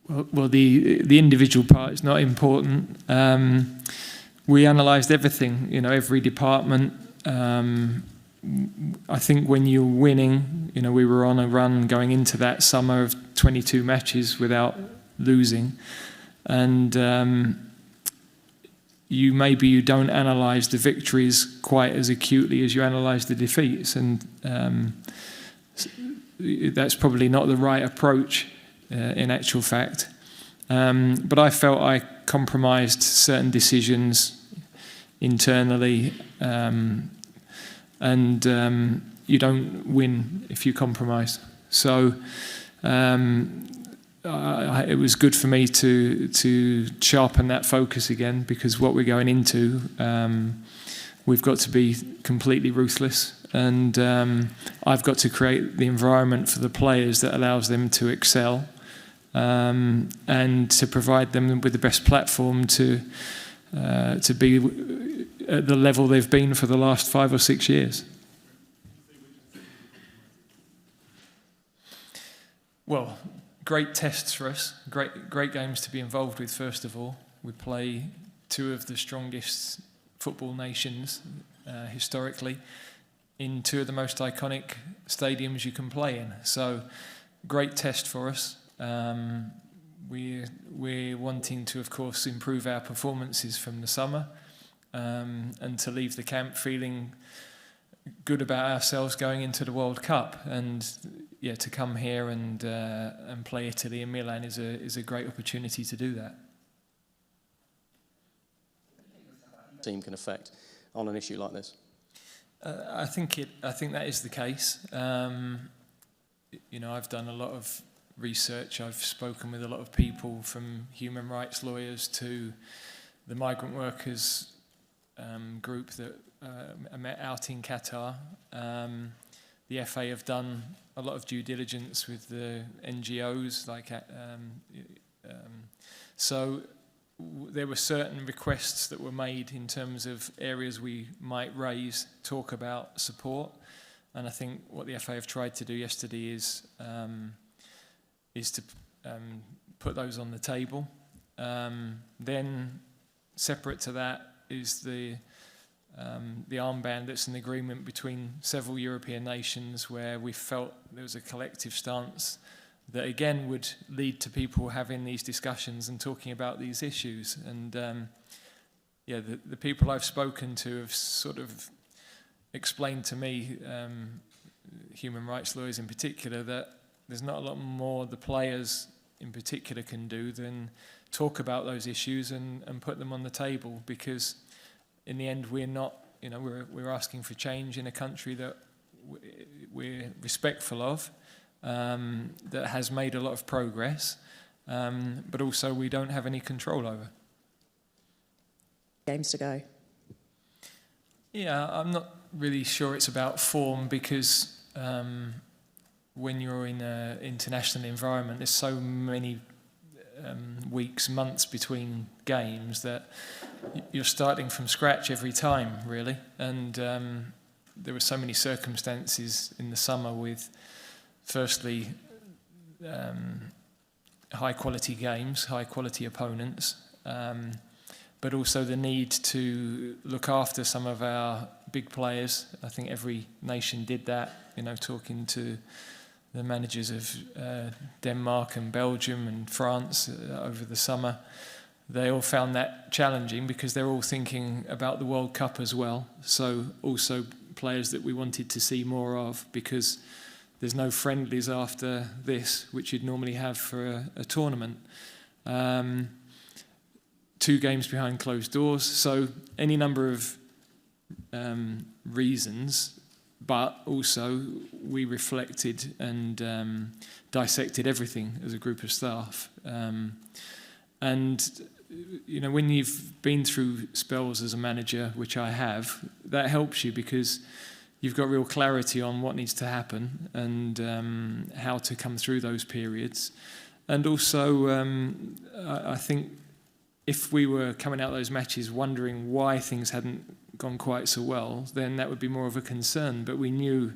Well, the individual part is not important. We analysed everything, every department. I think when you're winning, we were on a run going into that summer of 22 matches without losing, and you don't analyse the victories quite as acutely as you analyse the defeats, and that's probably not the right approach in actual fact. But I felt I compromised certain decisions internally, and you don't win if you compromise. So it was good for me to sharpen that focus again, because what we're going into, we've got to be completely ruthless, and I've got to create the environment for the players that allows them to excel, and to provide them with the best platform to be at the level they've been for the last 5 or 6 years. Well, great tests for us, great games to be involved with. First of all, we play two of the strongest football nations historically in two of the most iconic stadiums you can play in. So, great test for us. We're wanting to, of course, improve our performances from the summer, and to leave the camp feeling good about ourselves going into the World Cup. And yeah, to come here and play Italy and Milan is a great opportunity to do that. Team can affect on an issue like this. I think that is the case. I've done a lot of research. I've spoken with a lot of people, from human rights lawyers to the migrant workers group that I met out in Qatar. The FA have done a lot of due diligence with the NGOs, so there were certain requests that were made in terms of areas we might raise, talk about, support, and I think what the FA have tried to do yesterday is to put those on the table. Then, separate to that, is the armband. That's an agreement between several European nations where we felt there was a collective stance that again would lead to people having these discussions and talking about these issues. And the people I've spoken to have sort of explained to me, human rights lawyers in particular, that there's not a lot more the players in particular can do than talk about those issues and put them on the table, because in the end we're not, we're asking for change in a country that we're respectful of, that has made a lot of progress, but also we don't have any control over. Games to go. Yeah, I'm not really sure it's about form, because when you're in an international environment, there's so many weeks, months between games that you're starting from scratch every time, really. And there were so many circumstances in the summer with, firstly, high-quality games, high-quality opponents, but also the need to look after some of our big players. I think every nation did that, talking to the managers of Denmark and Belgium and France over the summer. They all found that challenging because they're all thinking about the World Cup as well. So also players that we wanted to see more of, because there's no friendlies after this, which you'd normally have for a tournament. 2 games behind closed doors. So any number of reasons. But also, we reflected and dissected everything as a group of staff. And, when you've been through spells as a manager, which I have, that helps you, because you've got real clarity on what needs to happen and how to come through those periods. And also, I think if we were coming out of those matches wondering why things hadn't gone quite so well, then that would be more of a concern. But we knew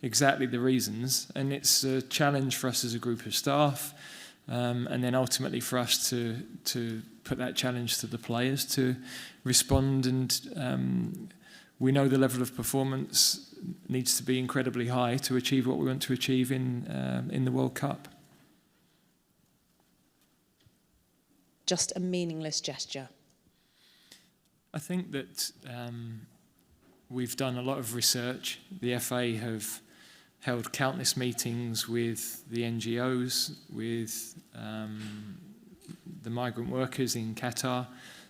exactly the reasons, and it's a challenge for us as a group of staff, and then ultimately for us to put that challenge to the players to respond. And we know the level of performance needs to be incredibly high to achieve what we want to achieve in the World Cup. Just a meaningless gesture? I think that we've done a lot of research. The FA have held countless meetings with the NGOs, with the migrant workers in Qatar.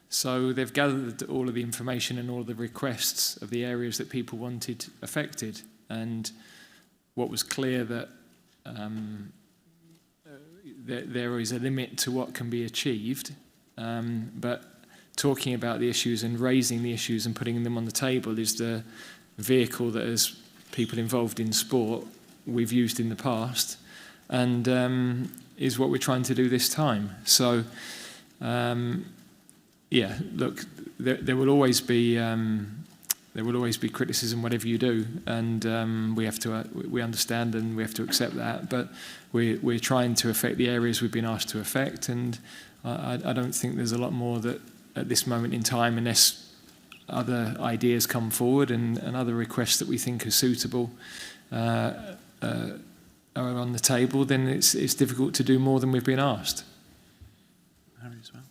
So they've gathered all of the information and all of the requests of the areas that people wanted affected. And what was clear that there is a limit to what can be achieved, but talking about the issues and raising the issues and putting them on the table is the vehicle that, as people involved in sport, we've used in the past, and is what we're trying to do this time. So, yeah, look, there will always be criticism, whatever you do, and we understand and we have to accept that. But we're trying to affect the areas we've been asked to affect, and I don't think there's a lot more that at this moment in time, unless other ideas come forward and other requests that we think are suitable are on the table, then it's difficult to do more than we've been asked. Harry as well.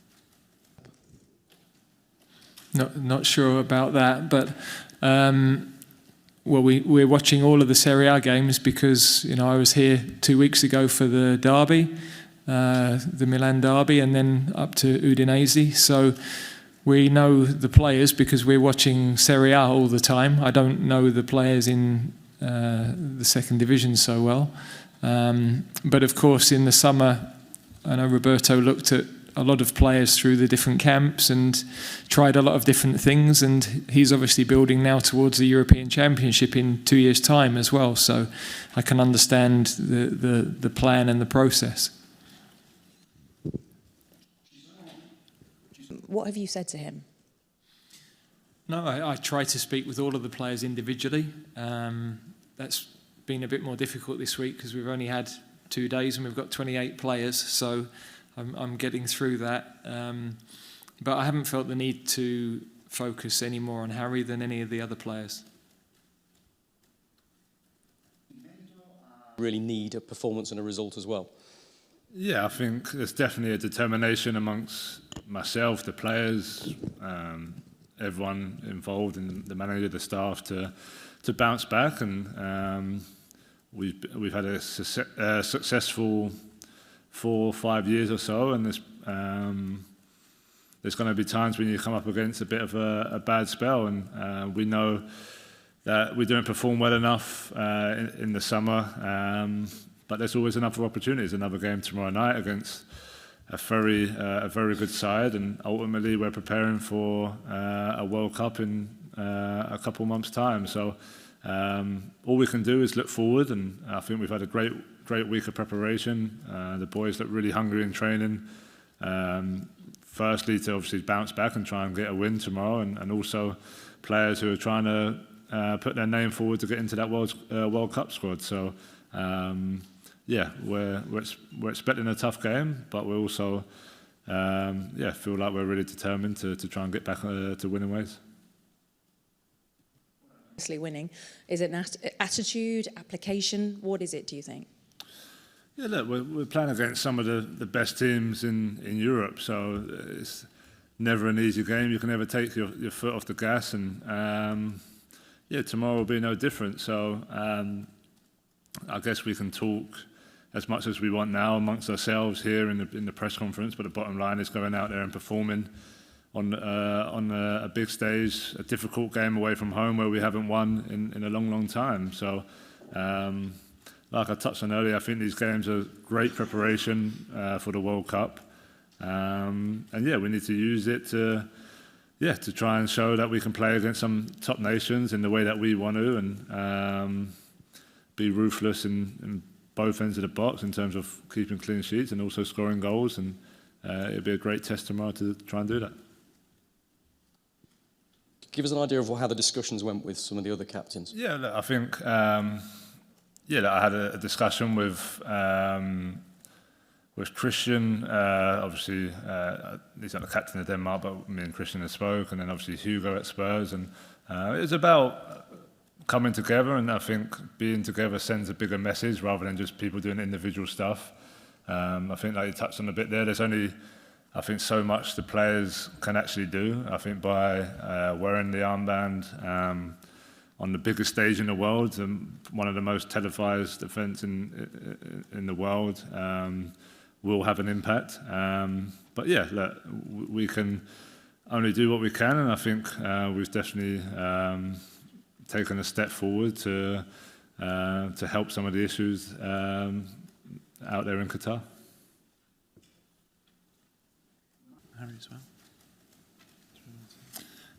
Not sure about that, but well, we're watching all of the Serie A games because I was here 2 weeks ago for the derby, the Milan derby, and then up to Udinese. So we know the players because we're watching Serie A all the time. I don't know the players in the second division so well, but of course in the summer, I know Roberto looked at a lot of players through the different camps and tried a lot of different things, and he's obviously building now towards the European Championship in 2 years' time as well. So I can understand the plan and the process. What have you said to him? No, I try to speak with all of the players individually. That's been a bit more difficult this week because we've only had 2 days and we've got 28 players. So I'm getting through that. But I haven't felt the need to focus any more on Harry than any of the other players. Really need a performance and a result as well. Yeah, I think there's definitely a determination amongst myself, the players, everyone involved, in the manager, the staff, to bounce back, and we've had a successful 4 or 5 years or so, and there's going to be times when you come up against a bit of a bad spell, and we know that we don't perform well enough in the summer, but there's always another opportunity. Another game tomorrow night against a very good side, and ultimately we're preparing for a World Cup in a couple of months' time. So all we can do is look forward, and I think we've had a great week of preparation. The boys look really hungry in training. Firstly, to obviously bounce back and try and get a win tomorrow, and also players who are trying to put their name forward to get into that World Cup squad. So yeah, we're expecting a tough game, but we also feel like we're really determined to try and get back to winning ways. Obviously winning. Is it an attitude, application? What is it, do you think? Yeah, look, we're playing against some of the best teams in Europe, so it's never an easy game. You can never take your foot off the gas, and yeah, tomorrow will be no different. So I guess we can talk as much as we want now amongst ourselves here in the press conference, but the bottom line is going out there and performing on a big stage, a difficult game away from home where we haven't won in a long time. So like I touched on earlier, I think these games are great preparation for the World Cup, and yeah, we need to use it to try and show that we can play against some top nations in the way that we want to, and be ruthless in both ends of the box in terms of keeping clean sheets and also scoring goals, and it'll be a great test tomorrow to try and do that. Give us an idea of how the discussions went with some of the other captains. Yeah, look, I think I had a discussion with with Christian, obviously, he's not the captain of Denmark, but me and Christian have spoke, and then obviously Hugo at Spurs, and it's about coming together, and I think being together sends a bigger message rather than just people doing individual stuff. I think, like you touched on a bit there, there's only, I think, so much the players can actually do. I think by wearing the armband on the biggest stage in the world, one of the most televised events in the world, will have an impact. But yeah, look, we can only do what we can, and I think we've definitely taken a step forward to help some of the issues out there in Qatar. Harry as well.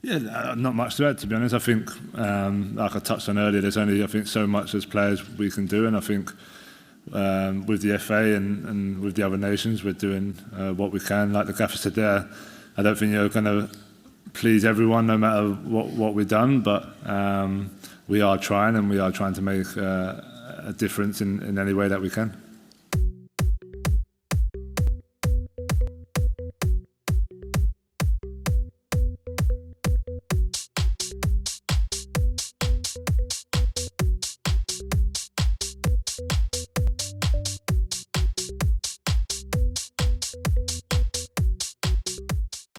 Yeah, not much to add, to be honest. I think, like I touched on earlier, there's only, I think, so much as players we can do, and I think with the FA and with the other nations, we're doing what we can. Like the gaffer said there, I don't think you're going to please everyone no matter what we've done, but we are trying, and we are trying to make a difference in any way that we can.